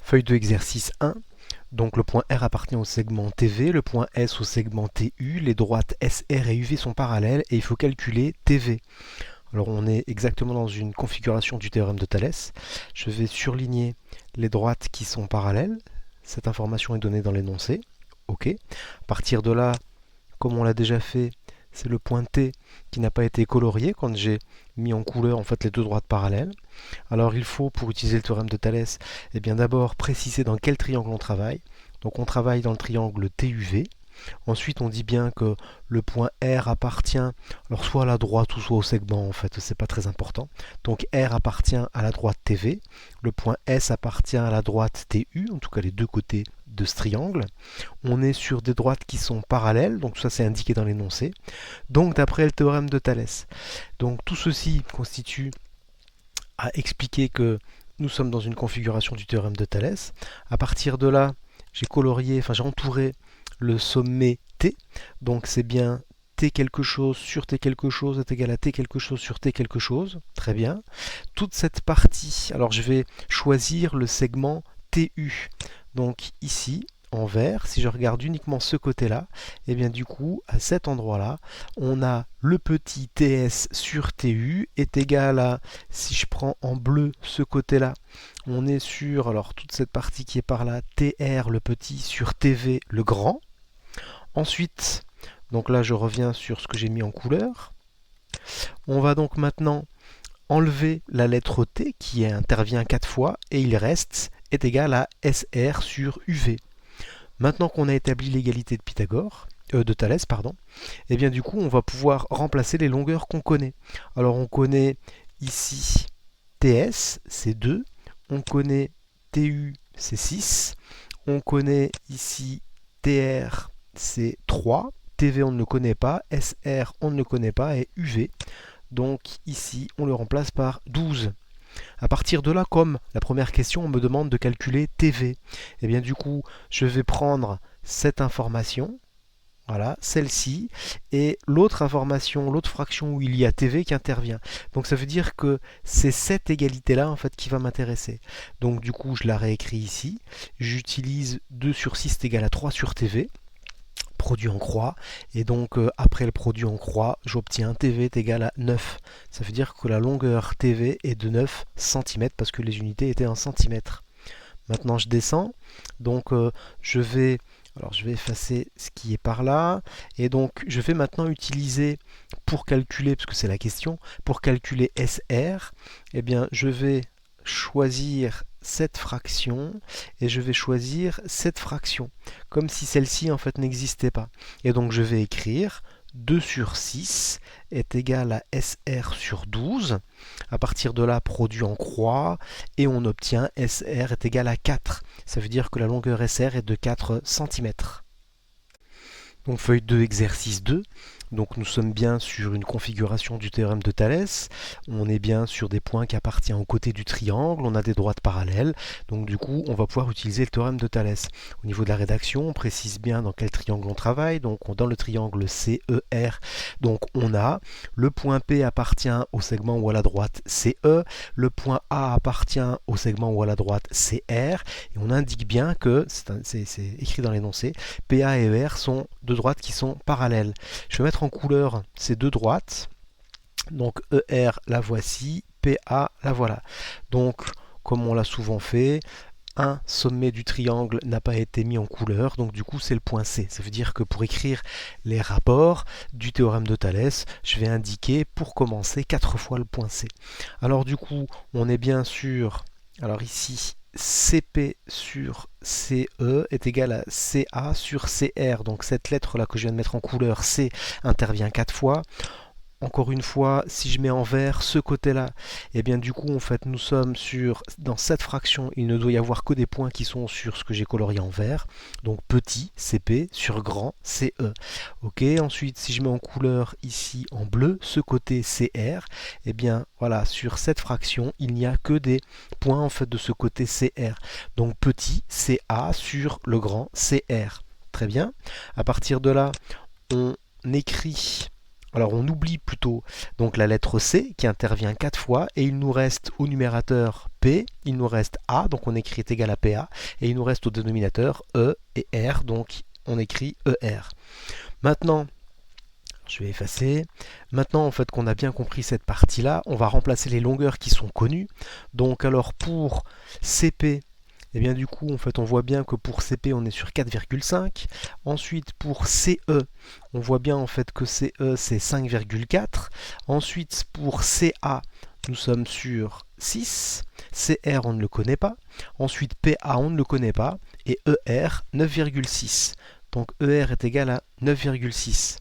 Feuille de exercice 1. Donc le point R appartient au segment TV, le point S au segment TU, les droites SR et UV sont parallèles et il faut calculer TV. Alors on est exactement dans une configuration du théorème de Thalès. Je vais surligner les droites qui sont parallèles. Cette information est donnée dans l'énoncé. OK. À partir de là, comme on l'a déjà fait, c'est le point T qui n'a pas été colorié quand j'ai mis en couleur en fait les deux droites parallèles. Alors il faut, pour utiliser le théorème de Thalès, eh bien d'abord préciser dans quel triangle on travaille. Donc on travaille dans le triangle TUV. Ensuite, on dit bien que le point R appartient, alors soit à la droite ou soit au segment, en fait, c'est pas très important. Donc R appartient à la droite TV, le point S appartient à la droite TU, en tout cas les deux côtés de ce triangle. On est sur des droites qui sont parallèles, donc ça c'est indiqué dans l'énoncé. Donc d'après le théorème de Thalès. Donc tout ceci constitue à expliquer que nous sommes dans une configuration du théorème de Thalès. À partir de là, j'ai colorié, enfin j'ai entouré le sommet T, donc c'est bien T quelque chose sur T quelque chose est égal à T quelque chose sur T quelque chose, très bien. Toute cette partie, alors je vais choisir le segment TU, donc ici, en vert, si je regarde uniquement ce côté-là, et bien du coup, à cet endroit-là, on a le petit TS sur TU est égal à, si je prends en bleu ce côté-là, on est sur, alors toute cette partie qui est par là, TR le petit sur TV le grand. Ensuite, donc là je reviens sur ce que j'ai mis en couleur. On va donc maintenant enlever la lettre T qui intervient 4 fois et il reste est égal à SR sur UV. Maintenant qu'on a établi l'égalité de Pythagore, de Thalès, pardon, et bien du coup on va pouvoir remplacer les longueurs qu'on connaît. Alors on connaît ici TS, c'est 2, on connaît TU, c'est 6, on connaît ici TR, c'est 3, TV on ne le connaît pas, SR on ne le connaît pas et UV, donc ici on le remplace par 12. À partir de là, comme la première question, on me demande de calculer TV. Et bien du coup, je vais prendre cette information, voilà, celle-ci, et l'autre information, l'autre fraction où il y a TV qui intervient. Donc ça veut dire que c'est cette égalité-là en fait qui va m'intéresser. Donc du coup, je la réécris ici. J'utilise 2 sur 6 est égal à 3 sur TV. Produit en croix, et donc après le produit en croix, j'obtiens TV est égal à 9. Ça veut dire que la longueur TV est de 9 cm parce que les unités étaient en centimètres. Maintenant je descends, donc je vais effacer ce qui est par là, et donc je vais maintenant utiliser pour calculer, parce que c'est la question, pour calculer SR, eh bien je vais choisir cette fraction et je vais choisir cette fraction comme si celle-ci en fait n'existait pas, et donc je vais écrire 2 sur 6 est égal à SR sur 12. À partir de là, produit en croix et on obtient SR est égal à 4. Ça veut dire que la longueur SR est de 4 cm. Donc feuille 2, exercice 2. Donc nous sommes bien sur une configuration du théorème de Thalès. On est bien sur des points qui appartiennent aux côtés du triangle. On a des droites parallèles. Donc du coup, on va pouvoir utiliser le théorème de Thalès. Au niveau de la rédaction, on précise bien dans quel triangle on travaille. Donc dans le triangle CER, donc on a le point P appartient au segment ou à la droite CE. Le point A appartient au segment ou à la droite CR. Et on indique bien que, c'est écrit dans l'énoncé, PA et ER sont deux droites qui sont parallèles. Je vais mettre en couleur ces deux droites. Donc ER, la voici, PA, la voilà. Donc, comme on l'a souvent fait, un sommet du triangle n'a pas été mis en couleur, donc du coup c'est le point C. Ça veut dire que pour écrire les rapports du théorème de Thalès, je vais indiquer pour commencer 4 fois le point C. Alors du coup, on est bien sûr, alors ici, CP sur CE est égal à CA sur CR. Donc cette lettre là que je viens de mettre en couleur, C, intervient 4 fois. Encore une fois, si je mets en vert ce côté-là, et bien du coup, en fait, nous sommes dans cette fraction, il ne doit y avoir que des points qui sont sur ce que j'ai colorié en vert. Donc petit, CP, sur grand, CE. Ok, ensuite, si je mets en couleur ici en bleu, ce côté CR, et bien voilà, sur cette fraction, il n'y a que des points en fait de ce côté CR. Donc petit, CA sur le grand CR. Très bien. À partir de là, on écrit... Alors on oublie plutôt donc la lettre C qui intervient 4 fois et il nous reste au numérateur P, il nous reste A, donc on écrit est égal à PA, et il nous reste au dénominateur E et R, donc on écrit ER. Maintenant, je vais effacer. Maintenant, en fait, qu'on a bien compris cette partie-là, on va remplacer les longueurs qui sont connues. Donc, alors pour CP, et bien du coup, en fait, on voit bien que pour CP, on est sur 4,5. Ensuite, pour CE, on voit bien en fait que CE, c'est 5,4. Ensuite, pour CA, nous sommes sur 6. CR, on ne le connaît pas. Ensuite, PA, on ne le connaît pas. Et ER, 9,6. Donc, ER est égal à 9,6.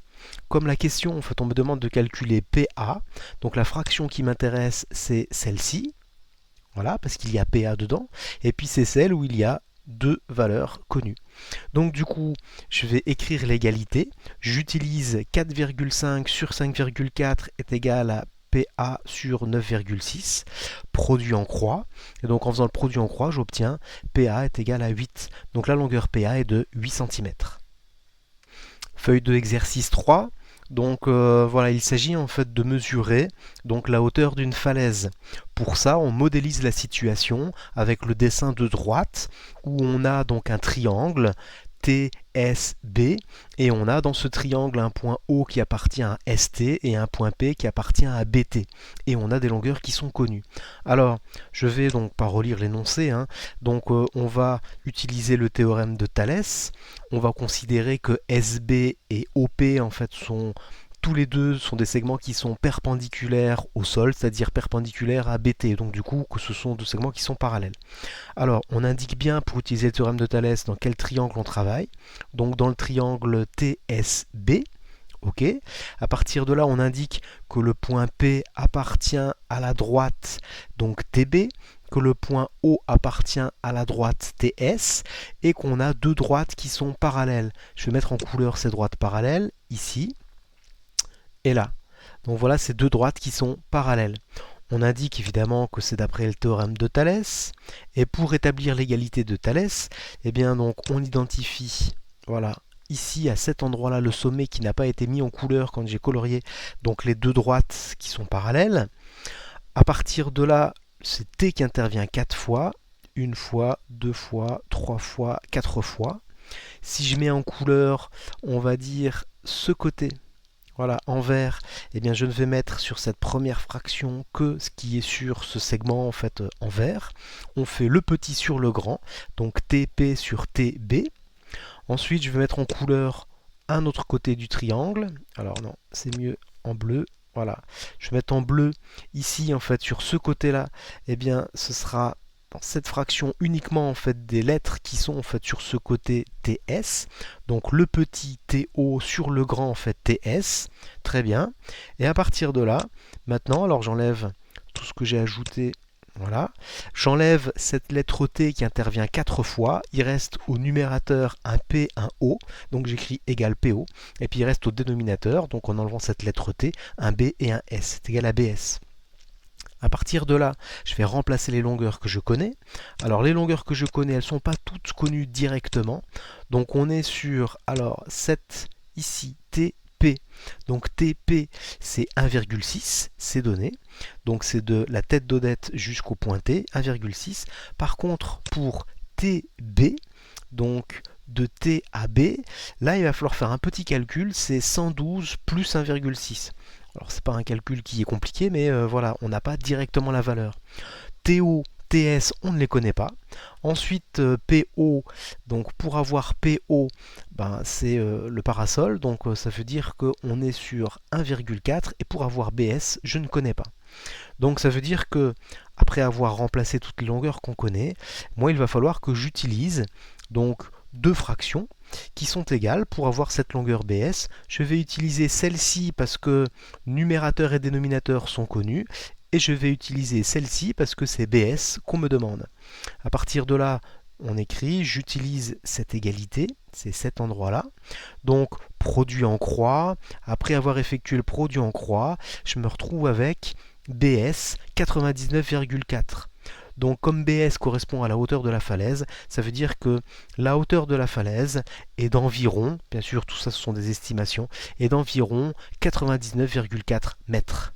Comme la question, en fait, on me demande de calculer PA, donc la fraction qui m'intéresse, c'est celle-ci, voilà, parce qu'il y a PA dedans, et puis c'est celle où il y a deux valeurs connues. Donc du coup, je vais écrire l'égalité, j'utilise 4,5 sur 5,4 est égal à PA sur 9,6, produit en croix, et donc en faisant le produit en croix, j'obtiens PA est égal à 8, donc la longueur PA est de 8 cm. Feuille de exercice 3. Donc voilà, il s'agit en fait de mesurer donc la hauteur d'une falaise. Pour ça, on modélise la situation avec le dessin de droite où on a donc un triangle TSB et on a dans ce triangle un point O qui appartient à ST et un point P qui appartient à BT. Et on a des longueurs qui sont connues. Alors, je vais donc pas relire l'énoncé, hein. Donc on va utiliser le théorème de Thalès. On va considérer que SB et OP en fait sont tous les deux sont des segments qui sont perpendiculaires au sol, c'est-à-dire perpendiculaires à BT, donc du coup que ce sont deux segments qui sont parallèles. Alors on indique bien pour utiliser le théorème de Thalès dans quel triangle on travaille, donc dans le triangle TSB, ok. À partir de là on indique que le point P appartient à la droite, donc TB, que le point O appartient à la droite TS et qu'on a deux droites qui sont parallèles. Je vais mettre en couleur ces droites parallèles, ici et là. Donc voilà ces deux droites qui sont parallèles. On indique évidemment que c'est d'après le théorème de Thalès. Et pour établir l'égalité de Thalès, eh bien donc on identifie, voilà, ici à cet endroit-là, le sommet qui n'a pas été mis en couleur quand j'ai colorié, donc les deux droites qui sont parallèles. À partir de là, c'est T qui intervient 4 fois, une fois, deux fois, trois fois, quatre fois. Si je mets en couleur, on va dire ce côté, voilà, en vert, eh bien je ne vais mettre sur cette première fraction que ce qui est sur ce segment en fait en vert. On fait le petit sur le grand, donc TP sur TB. Ensuite, je vais mettre en couleur un autre côté du triangle. Alors non, c'est mieux en bleu. Voilà, je vais mettre en bleu ici en fait sur ce côté-là. Eh bien, ce sera dans cette fraction uniquement en fait des lettres qui sont en fait sur ce côté TS. Donc le petit TO sur le grand en fait TS. Très bien. Et à partir de là, maintenant, alors j'enlève tout ce que j'ai ajouté. Voilà. J'enlève cette lettre T qui intervient 4 fois. Il reste au numérateur un P, un O. Donc j'écris égal PO. Et puis il reste au dénominateur, donc en enlevant cette lettre T, un B et un S. C'est égal à BS. À partir de là, je vais remplacer les longueurs que je connais. Alors les longueurs que je connais, elles ne sont pas toutes connues directement. Donc on est sur, alors cette ici, TP. Donc TP, c'est 1,6, c'est donné. Donc c'est de la tête d'Odette jusqu'au point T, 1,6. Par contre, pour TB, donc de T à B, là il va falloir faire un petit calcul, c'est 112 plus 1,6. Alors c'est pas un calcul qui est compliqué, mais voilà, on n'a pas directement la valeur. TO, TS, on ne les connaît pas. Ensuite PO, donc pour avoir PO, ben, c'est le parasol, donc ça veut dire qu'on est sur 1,4 et pour avoir BS, je ne connais pas. Donc ça veut dire que après avoir remplacé toutes les longueurs qu'on connaît, moi il va falloir que j'utilise donc deux fractions qui sont égales pour avoir cette longueur BS. Je vais utiliser celle-ci parce que numérateur et dénominateur sont connus et je vais utiliser celle-ci parce que c'est BS qu'on me demande. À partir de là, on écrit, j'utilise cette égalité, c'est cet endroit-là. Donc, produit en croix. Après avoir effectué le produit en croix, je me retrouve avec BS 99,4. Donc comme BS correspond à la hauteur de la falaise, ça veut dire que la hauteur de la falaise est d'environ, bien sûr tout ça ce sont des estimations, est d'environ 99,4 mètres.